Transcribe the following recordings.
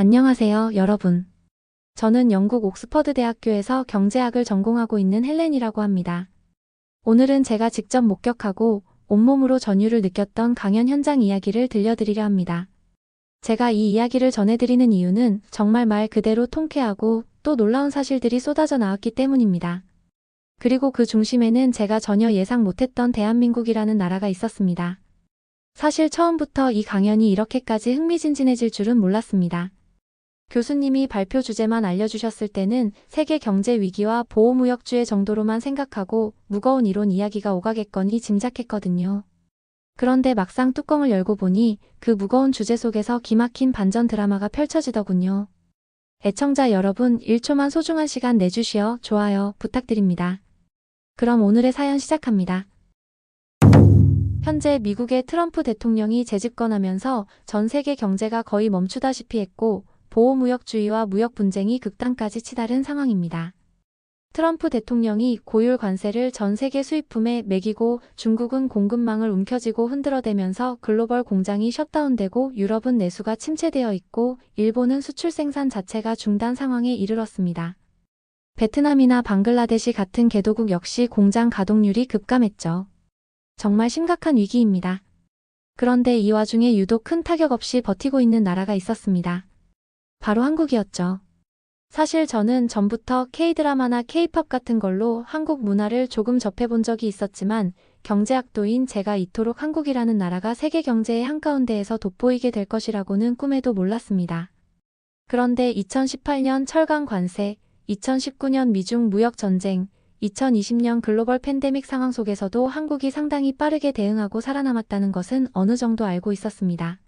안녕하세요, 여러분. 저는 영국 옥스퍼드 대학교에서 경제학을 전공하고 있는 헬렌이라고 합니다. 오늘은 제가 직접 목격하고 온몸으로 전율을 느꼈던 강연 현장 이야기를 들려드리려 합니다. 제가 이 이야기를 전해드리는 이유는 정말 말 그대로 통쾌하고 또 놀라운 사실들이 쏟아져 나왔기 때문입니다. 그리고 그 중심에는 제가 전혀 예상 못했던 대한민국이라는 나라가 있었습니다. 사실 처음부터 이 강연이 이렇게까지 흥미진진해질 줄은 몰랐습니다. 교수님이 발표 주제만 알려주셨을 때는 세계 경제 위기와 보호무역주의 정도로만 생각하고 무거운 이론 이야기가 오가겠거니 짐작했거든요. 그런데 막상 뚜껑을 열고 보니 그 무거운 주제 속에서 기막힌 반전 드라마가 펼쳐지더군요. 애청자 여러분, 1초만 소중한 시간 내주시어 좋아요 부탁드립니다. 그럼 오늘의 사연 시작합니다. 현재 미국의 트럼프 대통령이 재집권하면서 전 세계 경제가 거의 멈추다시피 했고 보호무역주의와 무역 분쟁이 극단까지 치달은 상황입니다. 트럼프 대통령이 고율 관세를 전 세계 수입품에 매기고 중국은 공급망을 움켜쥐고 흔들어대면서 글로벌 공장이 셧다운되고 유럽은 내수가 침체되어 있고 일본은 수출 생산 자체가 중단 상황에 이르렀습니다. 베트남이나 방글라데시 같은 개도국 역시 공장 가동률이 급감했죠. 정말 심각한 위기입니다. 그런데 이 와중에 유독 큰 타격 없이 버티고 있는 나라가 있었습니다. 바로 한국이었죠. 사실 저는 전부터 K-드라마나 K-팝 같은 걸로 한국 문화를 조금 접해본 적이 있었지만 경제학도인 제가 이토록 한국이라는 나라가 세계 경제의 한가운데에서 돋보이게 될 것이라고는 꿈에도 몰랐습니다. 그런데 2018년 철강 관세, 2019년 미중 무역 전쟁, 2020년 글로벌 팬데믹 상황 속에서도 한국이 상당히 빠르게 대응하고 살아남았다는 것은 어느 정도 알고 있었습니다.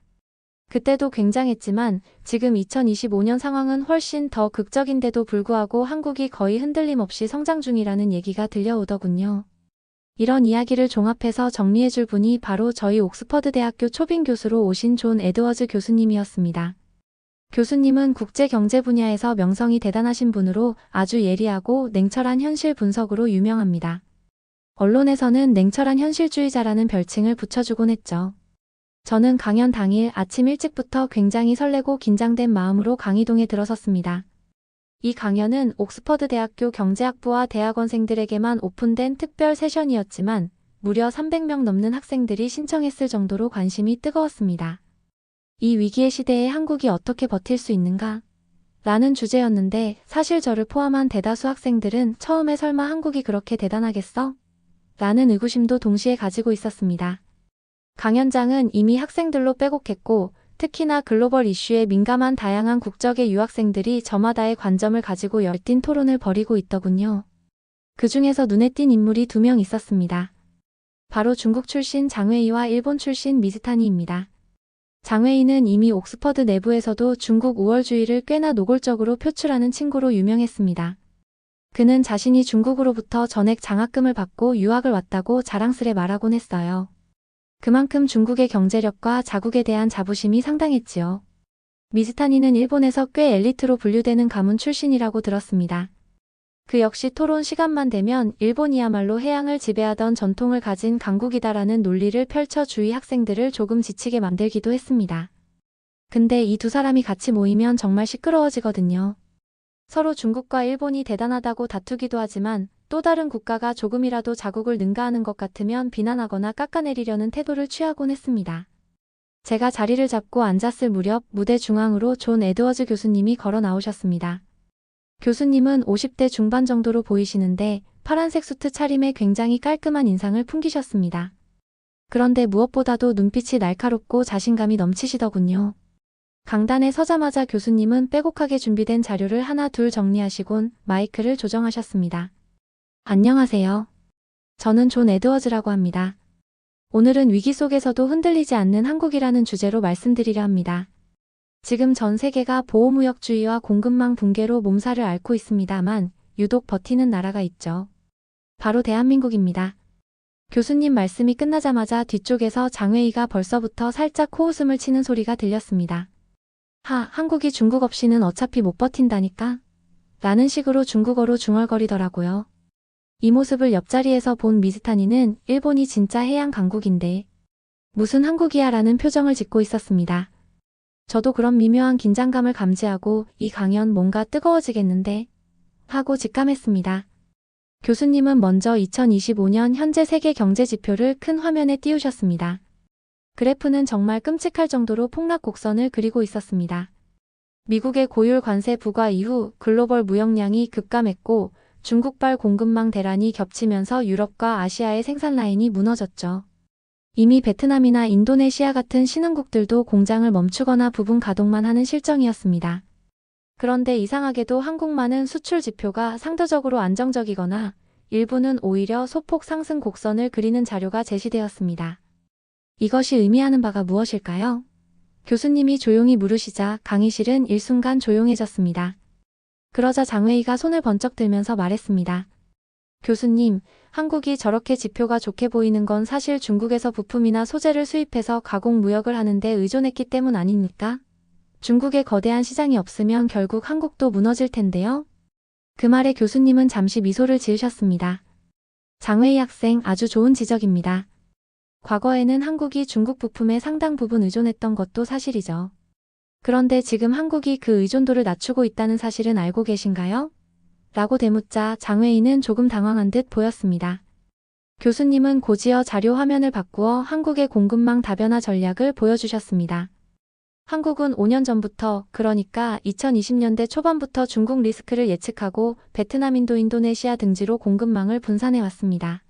그때도 굉장했지만 지금 2025년 상황은 훨씬 더 극적인데도 불구하고 한국이 거의 흔들림 없이 성장 중이라는 얘기가 들려오더군요. 이런 이야기를 종합해서 정리해줄 분이 바로 저희 옥스퍼드 대학교 초빙 교수로 오신 존 에드워즈 교수님이었습니다. 교수님은 국제 경제 분야에서 명성이 대단하신 분으로 아주 예리하고 냉철한 현실 분석으로 유명합니다. 언론에서는 냉철한 현실주의자라는 별칭을 붙여주곤 했죠. 저는 강연 당일 아침 일찍부터 굉장히 설레고 긴장된 마음으로 강의동에 들어섰습니다. 이 강연은 옥스퍼드 대학교 경제학부와 대학원생들에게만 오픈된 특별 세션이었지만 무려 300명 넘는 학생들이 신청했을 정도로 관심이 뜨거웠습니다. 이 위기의 시대에 한국이 어떻게 버틸 수 있는가? 라는 주제였는데 사실 저를 포함한 대다수 학생들은 처음에 설마 한국이 그렇게 대단하겠어? 라는 의구심도 동시에 가지고 있었습니다. 강연장은 이미 학생들로 빼곡했고 특히나 글로벌 이슈에 민감한 다양한 국적의 유학생들이 저마다의 관점을 가지고 열띤 토론을 벌이고 있더군요. 그 중에서 눈에 띈 인물이 2명 있었습니다. 바로 중국 출신 장웨이와 일본 출신 미즈타니입니다. 장웨이는 이미 옥스퍼드 내부에서도 중국 우월주의를 꽤나 노골적으로 표출하는 친구로 유명했습니다. 그는 자신이 중국으로부터 전액 장학금을 받고 유학을 왔다고 자랑스레 말하곤 했어요. 그만큼 중국의 경제력과 자국에 대한 자부심이 상당했지요. 미즈타니는 일본에서 꽤 엘리트로 분류되는 가문 출신이라고 들었습니다. 그 역시 토론 시간만 되면 일본이야말로 해양을 지배하던 전통을 가진 강국이다라는 논리를 펼쳐 주위 학생들을 조금 지치게 만들기도 했습니다. 근데 이 2사람이 같이 모이면 정말 시끄러워지거든요. 서로 중국과 일본이 대단하다고 다투기도 하지만 또 다른 국가가 조금이라도 자국을 능가하는 것 같으면 비난하거나 깎아내리려는 태도를 취하곤 했습니다. 제가 자리를 잡고 앉았을 무렵 무대 중앙으로 존 에드워즈 교수님이 걸어 나오셨습니다. 교수님은 50대 중반 정도로 보이시는데 파란색 수트 차림에 굉장히 깔끔한 인상을 풍기셨습니다. 그런데 무엇보다도 눈빛이 날카롭고 자신감이 넘치시더군요. 강단에 서자마자 교수님은 빼곡하게 준비된 자료를 하나 둘 정리하시곤 마이크를 조정하셨습니다. 안녕하세요. 저는 존 에드워즈라고 합니다. 오늘은 위기 속에서도 흔들리지 않는 한국이라는 주제로 말씀드리려 합니다. 지금 전 세계가 보호무역주의와 공급망 붕괴로 몸살을 앓고 있습니다만 유독 버티는 나라가 있죠. 바로 대한민국입니다. 교수님 말씀이 끝나자마자 뒤쪽에서 장웨이가 벌써부터 살짝 코웃음을 치는 소리가 들렸습니다. 한국이 중국 없이는 어차피 못 버틴다니까? 라는 식으로 중국어로 중얼거리더라고요. 이 모습을 옆자리에서 본 미즈타니는 일본이 진짜 해양 강국인데 무슨 한국이야 라는 표정을 짓고 있었습니다. 저도 그런 미묘한 긴장감을 감지하고 이 강연 뭔가 뜨거워지겠는데 하고 직감했습니다. 교수님은 먼저 2025년 현재 세계 경제 지표를 큰 화면에 띄우셨습니다. 그래프는 정말 끔찍할 정도로 폭락 곡선을 그리고 있었습니다. 미국의 고율 관세 부과 이후 글로벌 무역량이 급감했고 중국발 공급망 대란이 겹치면서 유럽과 아시아의 생산 라인이 무너졌죠. 이미 베트남이나 인도네시아 같은 신흥국들도 공장을 멈추거나 부분 가동만 하는 실정이었습니다. 그런데 이상하게도 한국만은 수출 지표가 상대적으로 안정적이거나 일부는 오히려 소폭 상승 곡선을 그리는 자료가 제시되었습니다. 이것이 의미하는 바가 무엇일까요? 교수님이 조용히 물으시자 강의실은 일순간 조용해졌습니다. 그러자 장웨이가 손을 번쩍 들면서 말했습니다. 교수님, 한국이 저렇게 지표가 좋게 보이는 건 사실 중국에서 부품이나 소재를 수입해서 가공 무역을 하는데 의존했기 때문 아닙니까? 중국에 거대한 시장이 없으면 결국 한국도 무너질 텐데요. 그 말에 교수님은 잠시 미소를 지으셨습니다. 장웨이 학생, 아주 좋은 지적입니다. 과거에는 한국이 중국 부품에 상당 부분 의존했던 것도 사실이죠. 그런데 지금 한국이 그 의존도를 낮추고 있다는 사실은 알고 계신가요? 라고 되묻자 장웨이는 조금 당황한 듯 보였습니다. 교수님은 곧이어 자료 화면을 바꾸어 한국의 공급망 다변화 전략을 보여주셨습니다. 한국은 5년 전부터, 그러니까 2020년대 초반부터 중국 리스크를 예측하고 베트남, 인도네시아 등지로 공급망을 분산해 왔습니다.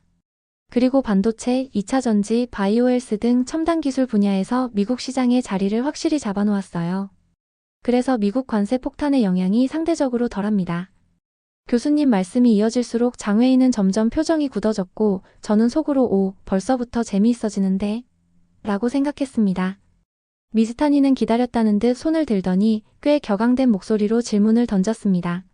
그리고 반도체, 2차 전지, 바이오헬스 등 첨단 기술 분야에서 미국 시장의 자리를 확실히 잡아놓았어요. 그래서 미국 관세 폭탄의 영향이 상대적으로 덜합니다. 교수님 말씀이 이어질수록 장웨이는 점점 표정이 굳어졌고 저는 속으로 벌써부터 재미있어지는데? 라고 생각했습니다. 미즈타니는 기다렸다는 듯 손을 들더니 꽤 격앙된 목소리로 질문을 던졌습니다.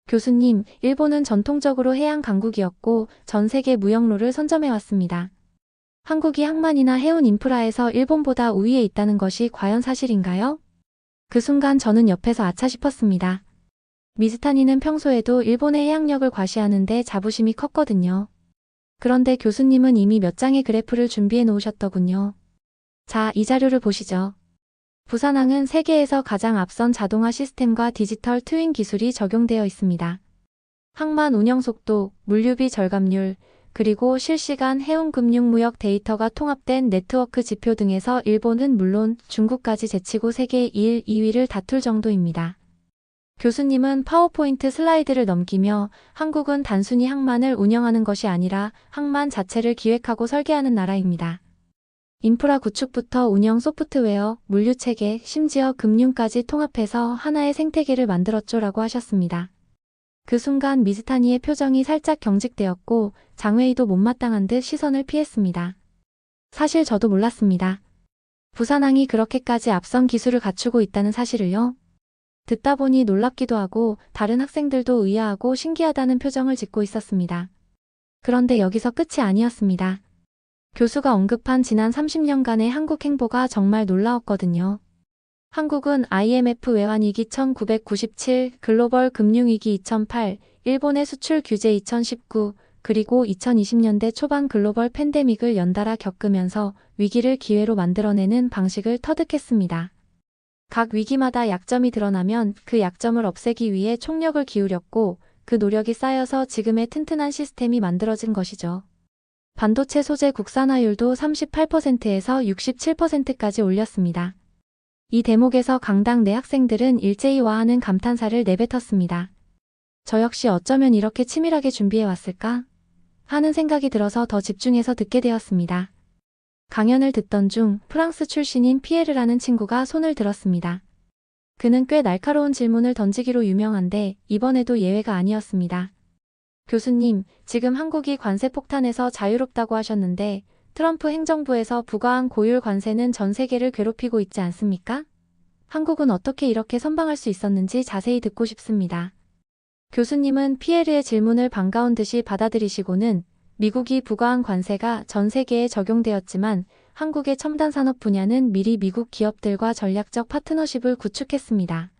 교수님, 일본은 전통적으로 해양 강국이었고 전 세계 무역로를 선점해왔습니다. 한국이 항만이나 해운 인프라에서 일본보다 우위에 있다는 것이 과연 사실인가요? 그 순간 저는 옆에서 아차 싶었습니다. 미즈타니는 평소에도 일본의 해양력을 과시하는데 자부심이 컸거든요. 그런데 교수님은 이미 몇 장의 그래프를 준비해 놓으셨더군요. 자, 이 자료를 보시죠. 부산항은 세계에서 가장 앞선 자동화 시스템과 디지털 트윈 기술이 적용되어 있습니다. 항만 운영 속도, 물류비 절감률, 그리고 실시간 해운금융무역 데이터가 통합된 네트워크 지표 등에서 일본은 물론 중국까지 제치고 세계 1, 2위를 다툴 정도입니다. 교수님은 파워포인트 슬라이드를 넘기며 한국은 단순히 항만을 운영하는 것이 아니라 항만 자체를 기획하고 설계하는 나라입니다. 인프라 구축부터 운영 소프트웨어, 물류체계, 심지어 금융까지 통합해서 하나의 생태계를 만들었죠라고 하셨습니다. 그 순간 미즈타니의 표정이 살짝 경직되었고 장웨이도 못마땅한 듯 시선을 피했습니다. 사실 저도 몰랐습니다. 부산항이 그렇게까지 앞선 기술을 갖추고 있다는 사실을요. 듣다 보니 놀랍기도 하고 다른 학생들도 의아하고 신기하다는 표정을 짓고 있었습니다. 그런데 여기서 끝이 아니었습니다. 교수가 언급한 지난 30년간의 한국 행보가 정말 놀라웠거든요. 한국은 IMF 외환위기 1997, 글로벌 금융위기 2008, 일본의 수출 규제 2019, 그리고 2020년대 초반 글로벌 팬데믹을 연달아 겪으면서 위기를 기회로 만들어내는 방식을 터득했습니다. 각 위기마다 약점이 드러나면 그 약점을 없애기 위해 총력을 기울였고 그 노력이 쌓여서 지금의 튼튼한 시스템이 만들어진 것이죠. 반도체 소재 국산화율도 38%에서 67%까지 올렸습니다. 이 대목에서 강당 내 학생들은 일제히 와하는 감탄사를 내뱉었습니다. 저 역시 어쩌면 이렇게 치밀하게 준비해왔을까? 하는 생각이 들어서 더 집중해서 듣게 되었습니다. 강연을 듣던 중 프랑스 출신인 피에르라는 친구가 손을 들었습니다. 그는 꽤 날카로운 질문을 던지기로 유명한데 이번에도 예외가 아니었습니다. 교수님, 지금 한국이 관세 폭탄에서 자유롭다고 하셨는데 트럼프 행정부에서 부과한 고율 관세는 전 세계를 괴롭히고 있지 않습니까? 한국은 어떻게 이렇게 선방할 수 있었는지 자세히 듣고 싶습니다. 교수님은 피에르의 질문을 반가운 듯이 받아들이시고는 미국이 부과한 관세가 전 세계에 적용되었지만 한국의 첨단 산업 분야는 미리 미국 기업들과 전략적 파트너십을 구축했습니다.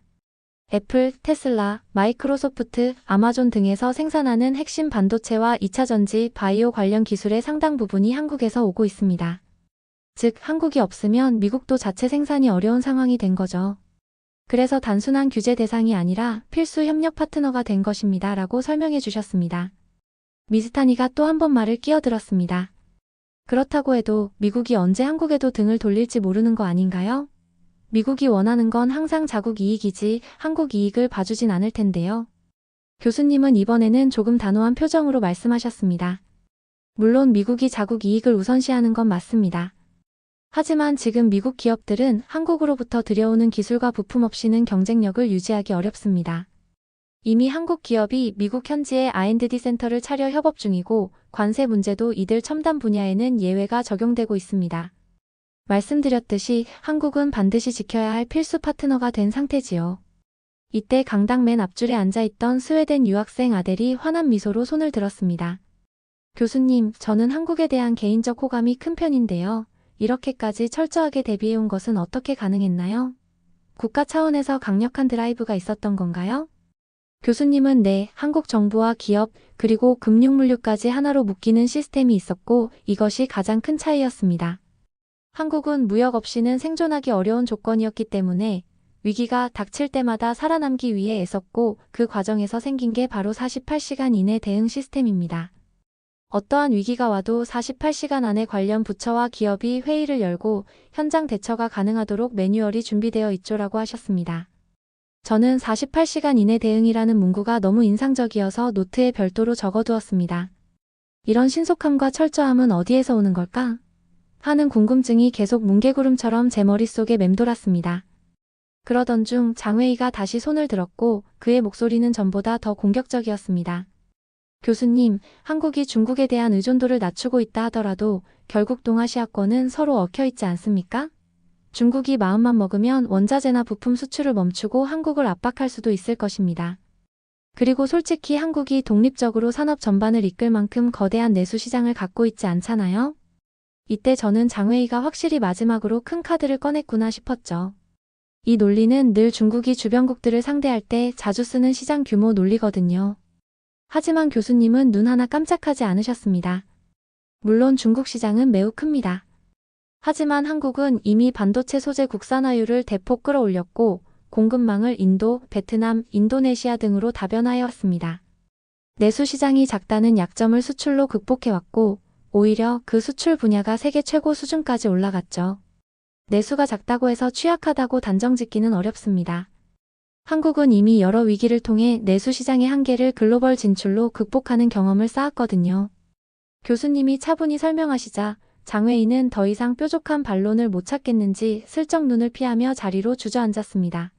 애플, 테슬라, 마이크로소프트, 아마존 등에서 생산하는 핵심 반도체와 2차 전지, 바이오 관련 기술의 상당 부분이 한국에서 오고 있습니다. 즉, 한국이 없으면 미국도 자체 생산이 어려운 상황이 된 거죠. 그래서 단순한 규제 대상이 아니라 필수 협력 파트너가 된 것입니다. 라고 설명해 주셨습니다. 미즈타니가 또 한 번 말을 끼어들었습니다. 그렇다고 해도 미국이 언제 한국에도 등을 돌릴지 모르는 거 아닌가요? 미국이 원하는 건 항상 자국 이익이지 한국 이익을 봐주진 않을 텐데요. 교수님은 이번에는 조금 단호한 표정으로 말씀하셨습니다. 물론 미국이 자국 이익을 우선시하는 건 맞습니다. 하지만 지금 미국 기업들은 한국으로부터 들여오는 기술과 부품 없이는 경쟁력을 유지하기 어렵습니다. 이미 한국 기업이 미국 현지에 R&D 센터를 차려 협업 중이고 관세 문제도 이들 첨단 분야에는 예외가 적용되고 있습니다. 말씀드렸듯이 한국은 반드시 지켜야 할 필수 파트너가 된 상태지요. 이때 강당 맨 앞줄에 앉아있던 스웨덴 유학생 아델이 환한 미소로 손을 들었습니다. 교수님, 저는 한국에 대한 개인적 호감이 큰 편인데요. 이렇게까지 철저하게 대비해온 것은 어떻게 가능했나요? 국가 차원에서 강력한 드라이브가 있었던 건가요? 교수님은 네, 한국 정부와 기업, 그리고 금융물류까지 하나로 묶이는 시스템이 있었고 이것이 가장 큰 차이였습니다. 한국은 무역 없이는 생존하기 어려운 조건이었기 때문에 위기가 닥칠 때마다 살아남기 위해 애썼고 그 과정에서 생긴 게 바로 48시간 이내 대응 시스템입니다. 어떠한 위기가 와도 48시간 안에 관련 부처와 기업이 회의를 열고 현장 대처가 가능하도록 매뉴얼이 준비되어 있죠라고 하셨습니다. 저는 48시간 이내 대응이라는 문구가 너무 인상적이어서 노트에 별도로 적어두었습니다. 이런 신속함과 철저함은 어디에서 오는 걸까? 하는 궁금증이 계속 뭉게구름처럼 제 머릿속에 맴돌았습니다. 그러던 중 장회의가 다시 손을 들었고 그의 목소리는 전보다 더 공격적이었습니다. 교수님, 한국이 중국에 대한 의존도를 낮추고 있다 하더라도 결국 동아시아권은 서로 얽혀있지 않습니까? 중국이 마음만 먹으면 원자재나 부품 수출을 멈추고 한국을 압박할 수도 있을 것입니다. 그리고 솔직히 한국이 독립적으로 산업 전반을 이끌 만큼 거대한 내수 시장을 갖고 있지 않잖아요? 이때 저는 장회의가 확실히 마지막으로 큰 카드를 꺼냈구나 싶었죠. 이 논리는 늘 중국이 주변국들을 상대할 때 자주 쓰는 시장 규모 논리거든요. 하지만 교수님은 눈 하나 깜짝하지 않으셨습니다. 물론 중국 시장은 매우 큽니다. 하지만 한국은 이미 반도체 소재 국산화율을 대폭 끌어올렸고 공급망을 인도, 베트남, 인도네시아 등으로 다변화해 왔습니다. 내수 시장이 작다는 약점을 수출로 극복해왔고 오히려 그 수출 분야가 세계 최고 수준까지 올라갔죠. 내수가 작다고 해서 취약하다고 단정짓기는 어렵습니다. 한국은 이미 여러 위기를 통해 내수 시장의 한계를 글로벌 진출로 극복하는 경험을 쌓았거든요. 교수님이 차분히 설명하시자 장회의는 더 이상 뾰족한 반론을 못 찾겠는지 슬쩍 눈을 피하며 자리로 주저앉았습니다.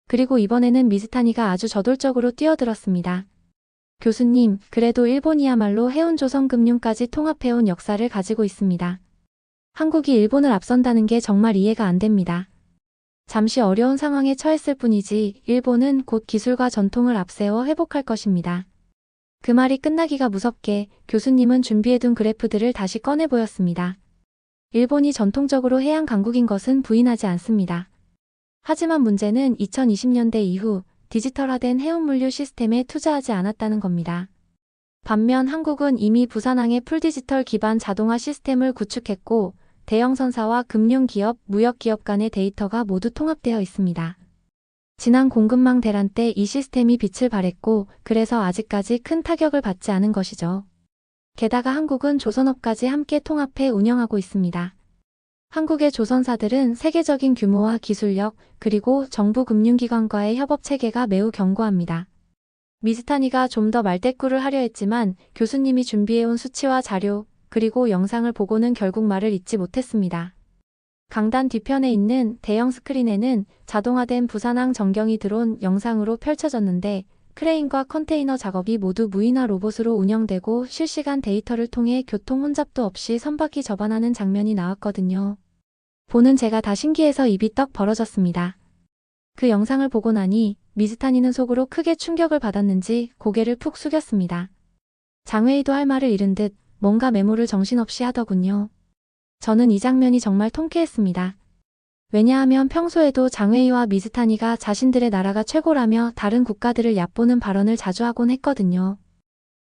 그리고 이번에는 미즈타니가 아주 저돌적으로 뛰어들었습니다. 교수님, 그래도 일본이야말로 해운 조선금융까지 통합해온 역사를 가지고 있습니다. 한국이 일본을 앞선다는 게 정말 이해가 안 됩니다. 잠시 어려운 상황에 처했을 뿐이지 일본은 곧 기술과 전통을 앞세워 회복할 것입니다. 그 말이 끝나기가 무섭게 교수님은 준비해둔 그래프들을 다시 꺼내 보였습니다. 일본이 전통적으로 해양 강국인 것은 부인하지 않습니다. 하지만 문제는 2020년대 이후 디지털화된 해운물류 시스템에 투자하지 않았다는 겁니다. 반면 한국은 이미 부산항의 풀디지털 기반 자동화 시스템을 구축했고 대형 선사와 금융기업, 무역기업 간의 데이터가 모두 통합되어 있습니다. 지난 공급망 대란 때 이 시스템이 빛을 발했고 그래서 아직까지 큰 타격을 받지 않은 것이죠. 게다가 한국은 조선업까지 함께 통합해 운영하고 있습니다. 한국의 조선사들은 세계적인 규모와 기술력, 그리고 정부 금융기관과의 협업 체계가 매우 견고합니다. 미즈타니가 좀 더 말대꾸를 하려 했지만 교수님이 준비해온 수치와 자료, 그리고 영상을 보고는 결국 말을 잇지 못했습니다. 강단 뒤편에 있는 대형 스크린에는 자동화된 부산항 전경이 드론 영상으로 펼쳐졌는데 크레인과 컨테이너 작업이 모두 무인화 로봇으로 운영되고 실시간 데이터를 통해 교통 혼잡도 없이 선박이 접안하는 장면이 나왔거든요. 보는 제가 다 신기해서 입이 떡 벌어졌습니다. 그 영상을 보고 나니 미즈타니는 속으로 크게 충격을 받았는지 고개를 푹 숙였습니다. 장회의도 할 말을 잃은 듯 뭔가 메모를 정신없이 하더군요. 저는 이 장면이 정말 통쾌했습니다. 왜냐하면 평소에도 장회의와 미즈타니가 자신들의 나라가 최고라며 다른 국가들을 얕보는 발언을 자주 하곤 했거든요.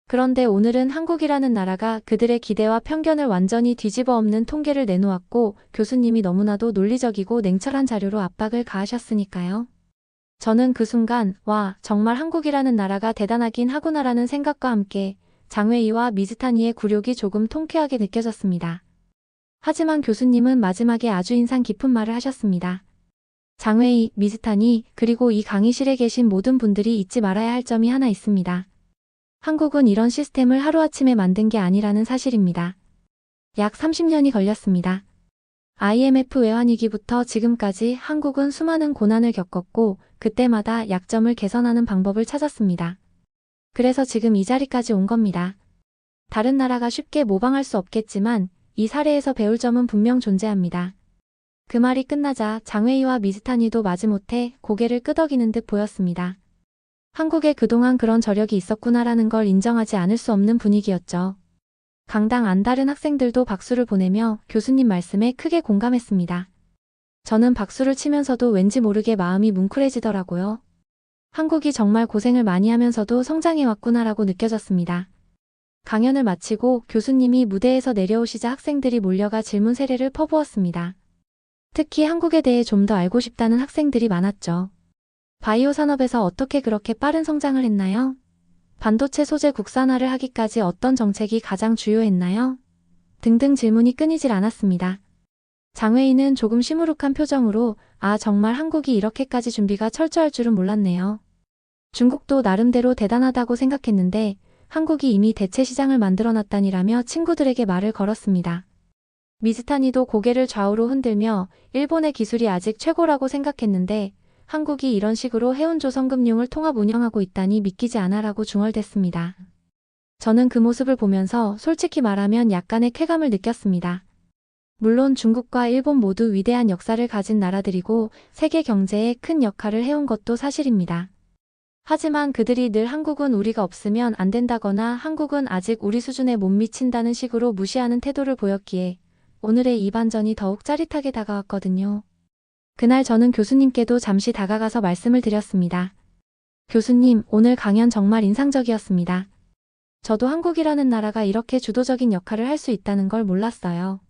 그런데 오늘은 한국이라는 나라가 그들의 기대와 편견을 완전히 뒤집어 엎는 통계를 내놓았고 교수님이 너무나도 논리적이고 냉철한 자료로 압박을 가하셨으니까요. 저는 그 순간 와, 정말 한국이라는 나라가 대단하긴 하구나라는 생각과 함께 장웨이와 미즈타니의 굴욕이 조금 통쾌하게 느껴졌습니다. 하지만 교수님은 마지막에 아주 인상 깊은 말을 하셨습니다. 장웨이, 미즈타니, 그리고 이 강의실에 계신 모든 분들이 잊지 말아야 할 점이 하나 있습니다. 한국은 이런 시스템을 하루아침에 만든 게 아니라는 사실입니다. 약 30년이 걸렸습니다. IMF 외환위기부터 지금까지 한국은 수많은 고난을 겪었고 그때마다 약점을 개선하는 방법을 찾았습니다. 그래서 지금 이 자리까지 온 겁니다. 다른 나라가 쉽게 모방할 수 없겠지만 이 사례에서 배울 점은 분명 존재합니다. 그 말이 끝나자 장웨이와 미즈타니도 마지못해 고개를 끄덕이는 듯 보였습니다. 한국에 그동안 그런 저력이 있었구나라는 걸 인정하지 않을 수 없는 분위기였죠. 강당 안다른 학생들도 박수를 보내며 교수님 말씀에 크게 공감했습니다. 저는 박수를 치면서도 왠지 모르게 마음이 뭉클해지더라고요. 한국이 정말 고생을 많이 하면서도 성장해왔구나라고 느껴졌습니다. 강연을 마치고 교수님이 무대에서 내려오시자 학생들이 몰려가 질문 세례를 퍼부었습니다. 특히 한국에 대해 좀 더 알고 싶다는 학생들이 많았죠. 바이오 산업에서 어떻게 그렇게 빠른 성장을 했나요? 반도체 소재 국산화를 하기까지 어떤 정책이 가장 주요했나요? 등등 질문이 끊이질 않았습니다. 장웨이는 조금 시무룩한 표정으로 아, 정말 한국이 이렇게까지 준비가 철저할 줄은 몰랐네요. 중국도 나름대로 대단하다고 생각했는데 한국이 이미 대체 시장을 만들어놨다니라며 친구들에게 말을 걸었습니다. 미즈타니도 고개를 좌우로 흔들며 일본의 기술이 아직 최고라고 생각했는데 한국이 이런 식으로 해운조선금융을 통합 운영하고 있다니 믿기지 않아라고 중얼댔습니다. 저는 그 모습을 보면서 솔직히 말하면 약간의 쾌감을 느꼈습니다. 물론 중국과 일본 모두 위대한 역사를 가진 나라들이고 세계 경제에 큰 역할을 해온 것도 사실입니다. 하지만 그들이 늘 한국은 우리가 없으면 안 된다거나 한국은 아직 우리 수준에 못 미친다는 식으로 무시하는 태도를 보였기에 오늘의 이 반전이 더욱 짜릿하게 다가왔거든요. 그날 저는 교수님께도 잠시 다가가서 말씀을 드렸습니다. 교수님, 오늘 강연 정말 인상적이었습니다. 저도 한국이라는 나라가 이렇게 주도적인 역할을 할 수 있다는 걸 몰랐어요.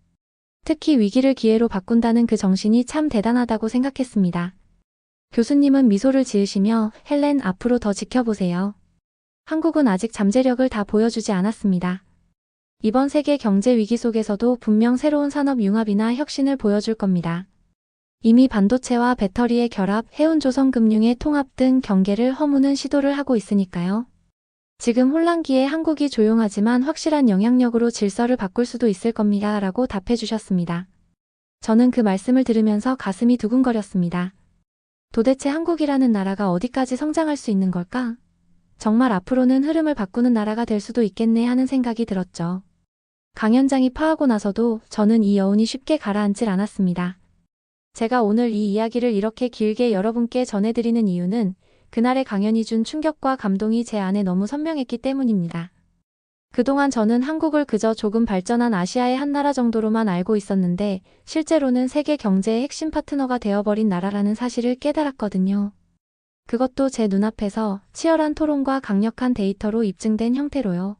특히 위기를 기회로 바꾼다는 그 정신이 참 대단하다고 생각했습니다. 교수님은 미소를 지으시며 헬렌, 앞으로 더 지켜보세요. 한국은 아직 잠재력을 다 보여주지 않았습니다. 이번 세계 경제 위기 속에서도 분명 새로운 산업 융합이나 혁신을 보여줄 겁니다. 이미 반도체와 배터리의 결합, 해운조선금융의 통합 등 경계를 허무는 시도를 하고 있으니까요. 지금 혼란기에 한국이 조용하지만 확실한 영향력으로 질서를 바꿀 수도 있을 겁니다. 라고 답해 주셨습니다. 저는 그 말씀을 들으면서 가슴이 두근거렸습니다. 도대체 한국이라는 나라가 어디까지 성장할 수 있는 걸까? 정말 앞으로는 흐름을 바꾸는 나라가 될 수도 있겠네 하는 생각이 들었죠. 강연장이 파하고 나서도 저는 이 여운이 쉽게 가라앉질 않았습니다. 제가 오늘 이 이야기를 이렇게 길게 여러분께 전해드리는 이유는 그날의 강연이 준 충격과 감동이 제 안에 너무 선명했기 때문입니다. 그동안 저는 한국을 그저 조금 발전한 아시아의 한 나라 정도로만 알고 있었는데 실제로는 세계 경제의 핵심 파트너가 되어버린 나라라는 사실을 깨달았거든요. 그것도 제 눈앞에서 치열한 토론과 강력한 데이터로 입증된 형태로요.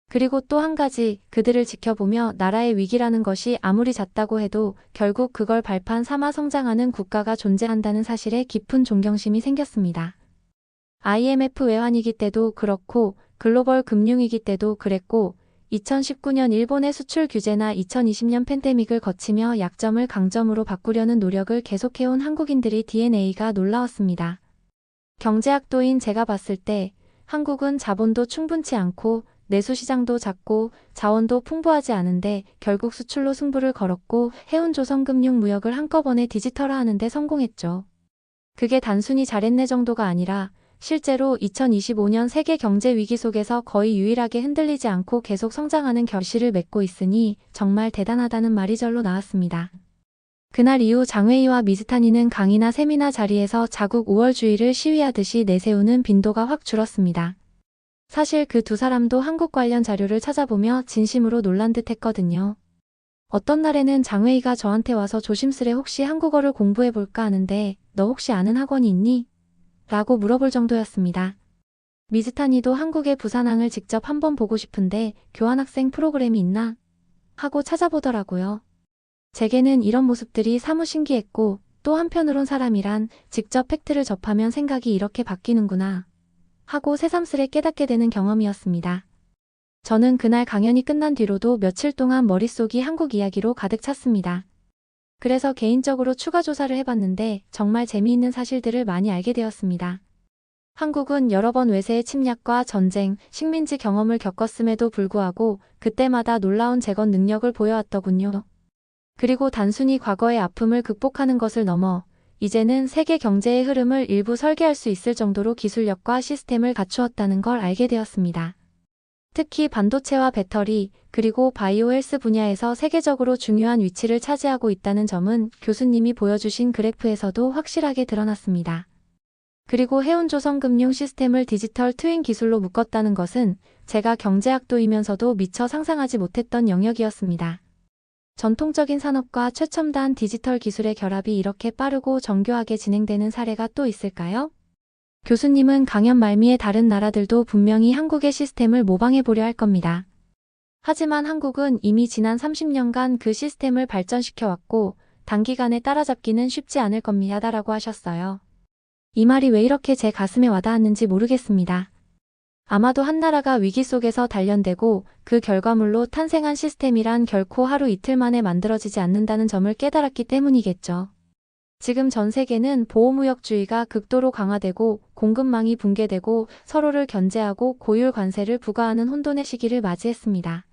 그리고 또 한 가지, 그들을 지켜보며 나라의 위기라는 것이 아무리 잦다고 해도 결국 그걸 발판 삼아 성장하는 국가가 존재한다는 사실에 깊은 존경심이 생겼습니다. IMF 외환위기 때도 그렇고 글로벌 금융위기 때도 그랬고 2019년 일본의 수출 규제나 2020년 팬데믹을 거치며 약점을 강점으로 바꾸려는 노력을 계속해온 한국인들의 DNA가 놀라웠습니다. 경제학도인 제가 봤을 때 한국은 자본도 충분치 않고 내수 시장도 작고 자원도 풍부하지 않은데 결국 수출로 승부를 걸었고 해운조선금융 무역을 한꺼번에 디지털화하는 데 성공했죠. 그게 단순히 잘했네 정도가 아니라 실제로 2025년 세계 경제 위기 속에서 거의 유일하게 흔들리지 않고 계속 성장하는 결실을 맺고 있으니 정말 대단하다는 말이 절로 나왔습니다. 그날 이후 장웨이와 미즈타니는 강의나 세미나 자리에서 자국 우월주의를 시위하듯이 내세우는 빈도가 확 줄었습니다. 사실 그 두 사람도 한국 관련 자료를 찾아보며 진심으로 놀란 듯 했거든요. 어떤 날에는 장웨이가 저한테 와서 조심스레 혹시 한국어를 공부해볼까 하는데 너 혹시 아는 학원이 있니? 라고 물어볼 정도였습니다. 미즈타니도 한국의 부산항을 직접 한번 보고 싶은데 교환학생 프로그램이 있나? 하고 찾아보더라고요. 제게는 이런 모습들이 사무 신기했고 또 한편으론 사람이란 직접 팩트를 접하면 생각이 이렇게 바뀌는구나 하고 새삼스레 깨닫게 되는 경험이었습니다. 저는 그날 강연이 끝난 뒤로도 며칠 동안 머릿속이 한국 이야기로 가득 찼습니다. 그래서 개인적으로 추가 조사를 해봤는데 정말 재미있는 사실들을 많이 알게 되었습니다. 한국은 여러 번 외세의 침략과 전쟁, 식민지 경험을 겪었음에도 불구하고 그때마다 놀라운 재건 능력을 보여왔더군요. 그리고 단순히 과거의 아픔을 극복하는 것을 넘어 이제는 세계 경제의 흐름을 일부 설계할 수 있을 정도로 기술력과 시스템을 갖추었다는 걸 알게 되었습니다. 특히 반도체와 배터리, 그리고 바이오 헬스 분야에서 세계적으로 중요한 위치를 차지하고 있다는 점은 교수님이 보여주신 그래프에서도 확실하게 드러났습니다. 그리고 해운조선금융 시스템을 디지털 트윈 기술로 묶었다는 것은 제가 경제학도이면서도 미처 상상하지 못했던 영역이었습니다. 전통적인 산업과 최첨단 디지털 기술의 결합이 이렇게 빠르고 정교하게 진행되는 사례가 또 있을까요? 교수님은 강연 말미에 다른 나라들도 분명히 한국의 시스템을 모방해 보려 할 겁니다. 하지만 한국은 이미 지난 30년간 그 시스템을 발전시켜 왔고 단기간에 따라잡기는 쉽지 않을 겁니다라고 하셨어요. 이 말이 왜 이렇게 제 가슴에 와닿았는지 모르겠습니다. 아마도 한 나라가 위기 속에서 단련되고 그 결과물로 탄생한 시스템이란 결코 하루 이틀 만에 만들어지지 않는다는 점을 깨달았기 때문이겠죠. 지금 전 세계는 보호무역주의가 극도로 강화되고 공급망이 붕괴되고 서로를 견제하고 고율 관세를 부과하는 혼돈의 시기를 맞이했습니다.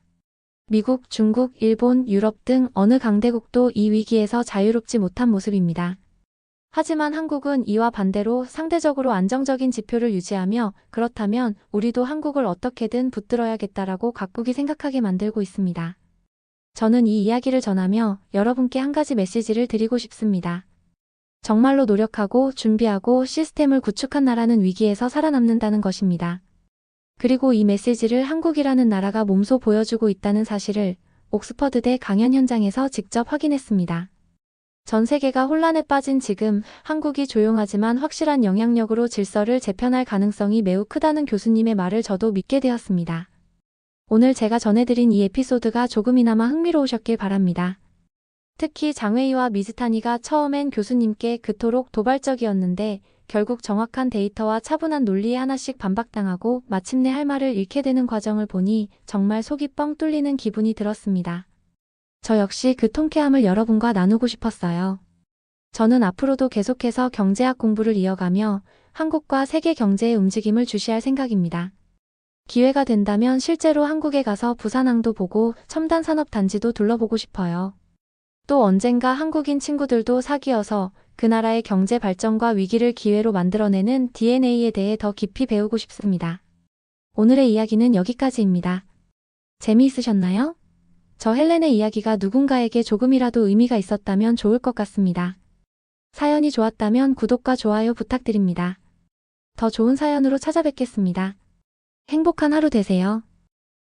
미국, 중국, 일본, 유럽 등 어느 강대국도 이 위기에서 자유롭지 못한 모습입니다. 하지만 한국은 이와 반대로 상대적으로 안정적인 지표를 유지하며 그렇다면 우리도 한국을 어떻게든 붙들어야겠다라고 각국이 생각하게 만들고 있습니다. 저는 이 이야기를 전하며 여러분께 한 가지 메시지를 드리고 싶습니다. 정말로 노력하고 준비하고 시스템을 구축한 나라는 위기에서 살아남는다는 것입니다. 그리고 이 메시지를 한국이라는 나라가 몸소 보여주고 있다는 사실을 옥스퍼드대 강연 현장에서 직접 확인했습니다. 전 세계가 혼란에 빠진 지금 한국이 조용하지만 확실한 영향력으로 질서를 재편할 가능성이 매우 크다는 교수님의 말을 저도 믿게 되었습니다. 오늘 제가 전해드린 이 에피소드가 조금이나마 흥미로우셨길 바랍니다. 특히 장웨이와 미즈타니가 처음엔 교수님께 그토록 도발적이었는데 결국 정확한 데이터와 차분한 논리에 하나씩 반박당하고 마침내 할 말을 잃게 되는 과정을 보니 정말 속이 뻥 뚫리는 기분이 들었습니다. 저 역시 그 통쾌함을 여러분과 나누고 싶었어요. 저는 앞으로도 계속해서 경제학 공부를 이어가며 한국과 세계 경제의 움직임을 주시할 생각입니다. 기회가 된다면 실제로 한국에 가서 부산항도 보고 첨단 산업단지도 둘러보고 싶어요. 또 언젠가 한국인 친구들도 사귀어서 그 나라의 경제 발전과 위기를 기회로 만들어내는 DNA에 대해 더 깊이 배우고 싶습니다. 오늘의 이야기는 여기까지입니다. 재미있으셨나요? 저 헬렌의 이야기가 누군가에게 조금이라도 의미가 있었다면 좋을 것 같습니다. 사연이 좋았다면 구독과 좋아요 부탁드립니다. 더 좋은 사연으로 찾아뵙겠습니다. 행복한 하루 되세요.